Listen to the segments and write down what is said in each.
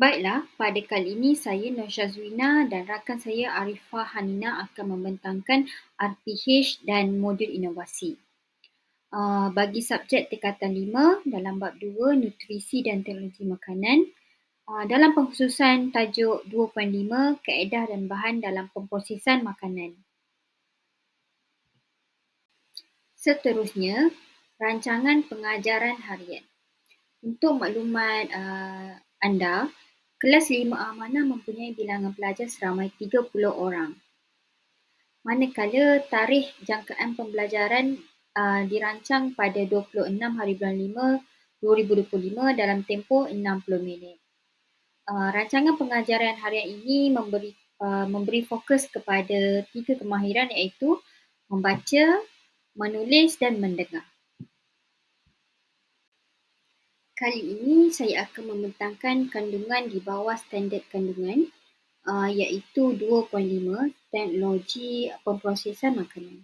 Baiklah, pada kali ini saya Nur Syazwina dan rakan saya Arifah Hanina akan membentangkan RPH dan modul inovasi. Bagi subjek tingkatan 5 dalam bab 2 nutrisi dan teknologi makanan, dalam pengkhususan tajuk 2.5 kaedah dan bahan dalam pemprosesan makanan. Seterusnya, rancangan pengajaran harian. Untuk maklumat anda, kelas 5A Amanah mempunyai bilangan pelajar seramai 30 orang. Manakala tarikh jangkaan pembelajaran dirancang pada 26 hari bulan 5 2025 dalam tempoh 60 minit. Rancangan pengajaran harian ini memberi fokus kepada 3 kemahiran iaitu membaca, menulis dan mendengar. Kali ini saya akan membentangkan kandungan di bawah standard kandungan iaitu 2.5 teknologi pemprosesan makanan.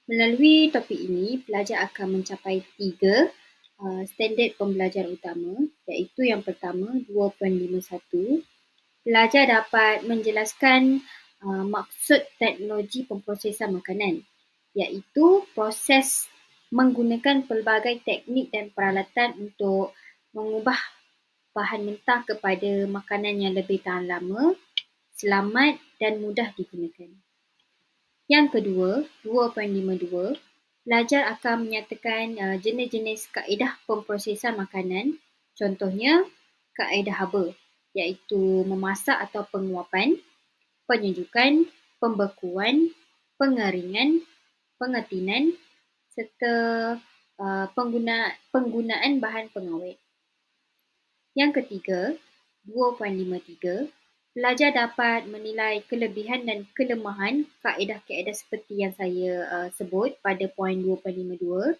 Melalui topik ini, pelajar akan mencapai 3 standard pembelajaran utama iaitu yang pertama 2.51. Pelajar dapat menjelaskan maksud teknologi pemprosesan makanan iaitu proses menggunakan pelbagai teknik dan peralatan untuk mengubah bahan mentah kepada makanan yang lebih tahan lama, selamat dan mudah digunakan. Yang kedua, 2.52, pelajar akan menyatakan jenis-jenis kaedah pemprosesan makanan, contohnya kaedah haba iaitu memasak atau penguapan, penyejukan, pembekuan, pengeringan, pengetinan serta penggunaan bahan pengawet. Yang ketiga, 2.53, pelajar dapat menilai kelebihan dan kelemahan kaedah-kaedah seperti yang saya sebut pada poin 2.52.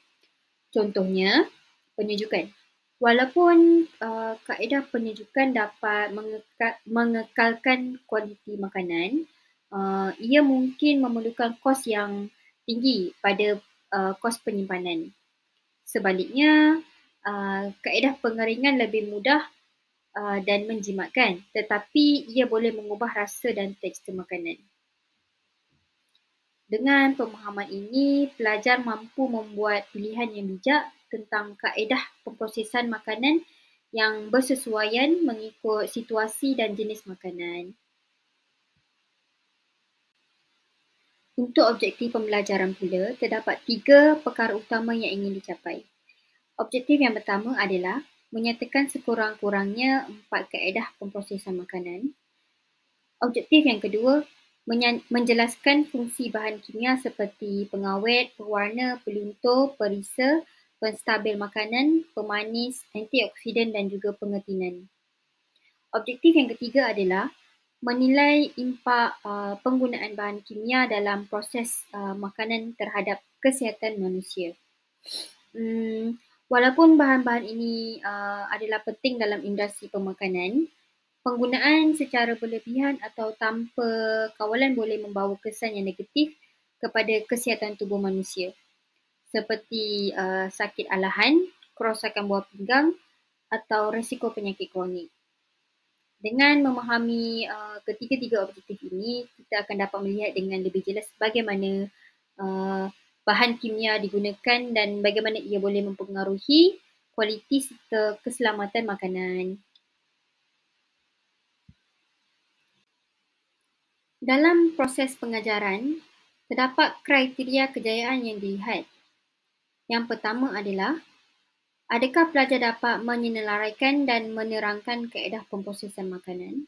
Contohnya, penyejukan. Walaupun kaedah penyejukan dapat mengekalkan kualiti makanan, ia mungkin memerlukan kos yang tinggi pada kos penyimpanan. Sebaliknya, kaedah pengeringan lebih mudah dan menjimatkan, tetapi ia boleh mengubah rasa dan tekstur makanan. Dengan pemahaman ini, pelajar mampu membuat pilihan yang bijak tentang kaedah pemprosesan makanan yang bersesuaian mengikut situasi dan jenis makanan. Untuk objektif pembelajaran pula, terdapat 3 perkara utama yang ingin dicapai. Objektif yang pertama adalah menyatakan sekurang-kurangnya 4 kaedah pemprosesan makanan. Objektif yang kedua, menjelaskan fungsi bahan kimia seperti pengawet, pewarna, peluntur, perisa, penstabil makanan, pemanis, antioksidan dan juga pengetinan. Objektif yang ketiga adalah menilai impak penggunaan bahan kimia dalam proses makanan terhadap kesihatan manusia. Walaupun bahan-bahan ini adalah penting dalam industri pemakanan, penggunaan secara berlebihan atau tanpa kawalan boleh membawa kesan yang negatif kepada kesihatan tubuh manusia seperti sakit alahan, kerosakan buah pinggang atau risiko penyakit kronik. Dengan memahami ketiga-tiga objektif ini, kita akan dapat melihat dengan lebih jelas bagaimana bahan kimia digunakan dan bagaimana ia boleh mempengaruhi kualiti serta keselamatan makanan. Dalam proses pengajaran, terdapat kriteria kejayaan yang dilihat. Yang pertama adalah, adakah pelajar dapat menyelaraikan dan menerangkan kaedah pemprosesan makanan?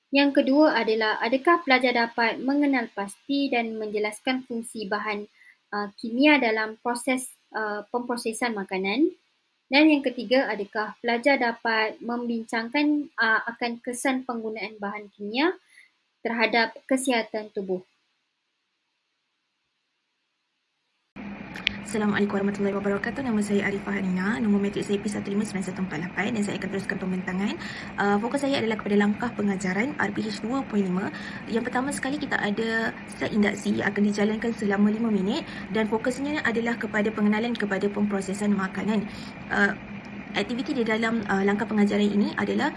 Yang kedua adalah, adakah pelajar dapat mengenal pasti dan menjelaskan fungsi bahan kimia dalam proses pemprosesan makanan? Dan yang ketiga, adakah pelajar dapat membincangkan akan kesan penggunaan bahan kimia terhadap kesihatan tubuh? Assalamualaikum warahmatullahi wabarakatuh. Nama saya Arifah Hanina, nombor matrik saya P159148 dan saya akan teruskan pembentangan. Fokus saya adalah kepada langkah pengajaran RPH 2.5. Yang pertama sekali kita ada slide induksi akan dijalankan selama 5 minit dan fokusnya adalah kepada pengenalan kepada pemprosesan makanan. Aktiviti di dalam langkah pengajaran ini adalah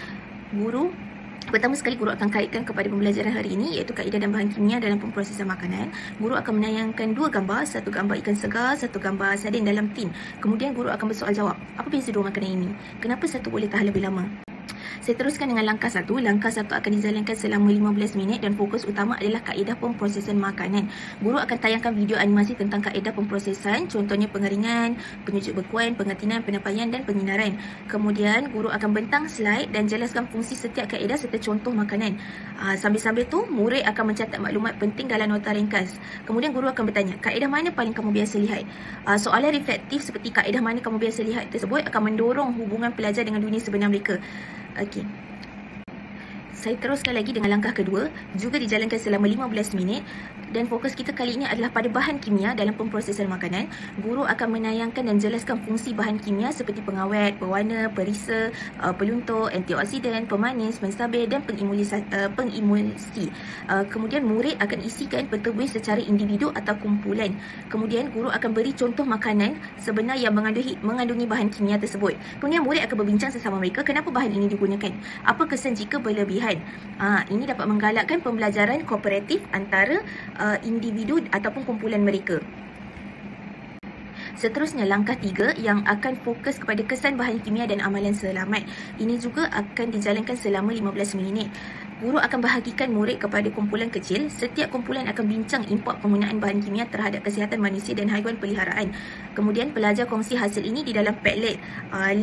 Pertama sekali, guru akan kaitkan kepada pembelajaran hari ini iaitu kaedah dan bahan kimia dalam pemprosesan makanan. Guru akan menayangkan 2 gambar, satu gambar ikan segar, satu gambar sardin dalam tin. Kemudian guru akan bersoal jawab, apa beza dua makanan ini? Kenapa satu boleh tahan lebih lama? Saya teruskan dengan langkah 1. Langkah 1 akan dijalankan selama 15 minit dan fokus utama adalah kaedah pemprosesan makanan. Guru akan tayangkan video animasi tentang kaedah pemprosesan, contohnya pengeringan, penyucut bekuan, pengertinan, penyampaian dan penyinaran. Kemudian guru akan bentang slide dan jelaskan fungsi setiap kaedah serta contoh makanan. Sambil-sambil tu, murid akan mencatat maklumat penting dalam nota ringkas. Kemudian guru akan bertanya, kaedah mana paling kamu biasa lihat? Soalan reflektif seperti kaedah mana kamu biasa lihat tersebut akan mendorong hubungan pelajar dengan dunia sebenar mereka. Okey. Saya teruskan lagi dengan langkah kedua, juga dijalankan selama 15 minit dan fokus kita kali ini adalah pada bahan kimia dalam pemprosesan makanan. Guru akan menayangkan dan jelaskan fungsi bahan kimia seperti pengawet, pewarna, perisa, peluntur, antioksidan, pemanis, penstabil dan pengimulsi. Kemudian murid akan isikan peta buih secara individu atau kumpulan. Kemudian guru akan beri contoh makanan sebenar yang mengandungi bahan kimia tersebut. Kemudian murid akan berbincang sesama mereka kenapa bahan ini digunakan, apa kesan jika berlebihan. Ini dapat menggalakkan pembelajaran kooperatif antara individu ataupun kumpulan mereka. Seterusnya langkah 3 yang akan fokus kepada kesan bahan kimia dan amalan selamat. Ini juga akan dijalankan selama 15 minit. Guru akan bahagikan murid kepada kumpulan kecil. Setiap kumpulan akan bincang impak penggunaan bahan kimia terhadap kesihatan manusia dan haiwan peliharaan. Kemudian pelajar kongsi hasil ini di dalam Padlet.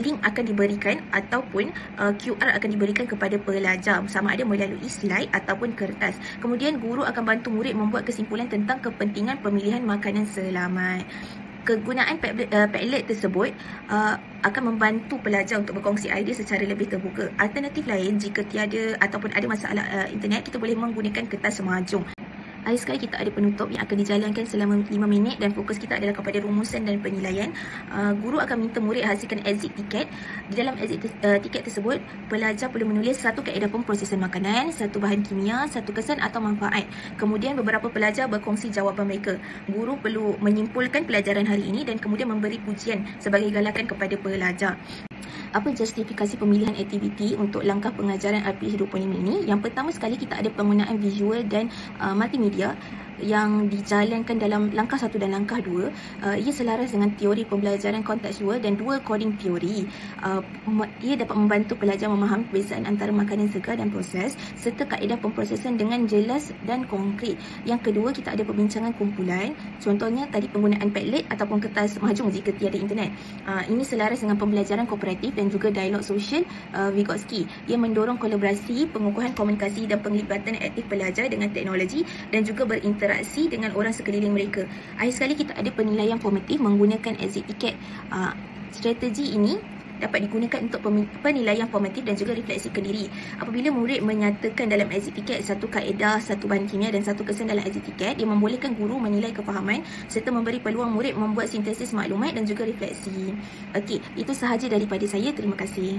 Link akan diberikan ataupun QR akan diberikan kepada pelajar sama ada melalui slide ataupun kertas. Kemudian guru akan bantu murid membuat kesimpulan tentang kepentingan pemilihan makanan selamat. Kegunaan Padlet tersebut akan membantu pelajar untuk berkongsi idea secara lebih terbuka. Alternatif lain, jika tiada ataupun ada masalah internet, kita boleh menggunakan kertas semajung. Akhir sekali kita ada penutup yang akan dijalankan selama 5 minit dan fokus kita adalah kepada rumusan dan penilaian. Guru akan minta murid hasilkan exit tiket. Di dalam exit tiket tersebut, pelajar perlu menulis satu kaedah pemprosesan makanan, satu bahan kimia, satu kesan atau manfaat. Kemudian beberapa pelajar berkongsi jawapan mereka. Guru perlu menyimpulkan pelajaran hari ini dan kemudian memberi pujian sebagai galakan kepada pelajar. Apa justifikasi pemilihan aktiviti untuk langkah pengajaran RPH 2.5 ini? Yang pertama sekali, kita ada penggunaan visual dan multimedia yang dijalankan dalam langkah 1 dan langkah 2. Ia selaras dengan teori pembelajaran kontekstual dan dua coding teori. Ia dapat membantu pelajar memahami perbezaan antara makanan segar dan proses serta kaedah pemprosesan dengan jelas dan konkret. Yang kedua, kita ada perbincangan kumpulan. Contohnya tadi penggunaan Padlet ataupun kertas mahjong jika tiada internet. Ini selaras dengan pembelajaran kooperatif dan juga dialog sosial Vygotsky. Ia mendorong kolaborasi, pengukuhan komunikasi dan penglibatan aktif pelajar dengan teknologi dan juga berinteraksi dengan orang sekeliling mereka. Akhir sekali kita ada penilaian formatif menggunakan exit ticket. Strategi ini dapat digunakan untuk penilaian formatif dan juga refleksikan diri. Apabila murid menyatakan dalam exit ticket satu kaedah, satu bahan kimia dan satu kesan dalam exit ticket, dia membolehkan guru menilai kefahaman serta memberi peluang murid membuat sintesis maklumat dan juga refleksi. Okey, itu sahaja daripada saya. Terima kasih.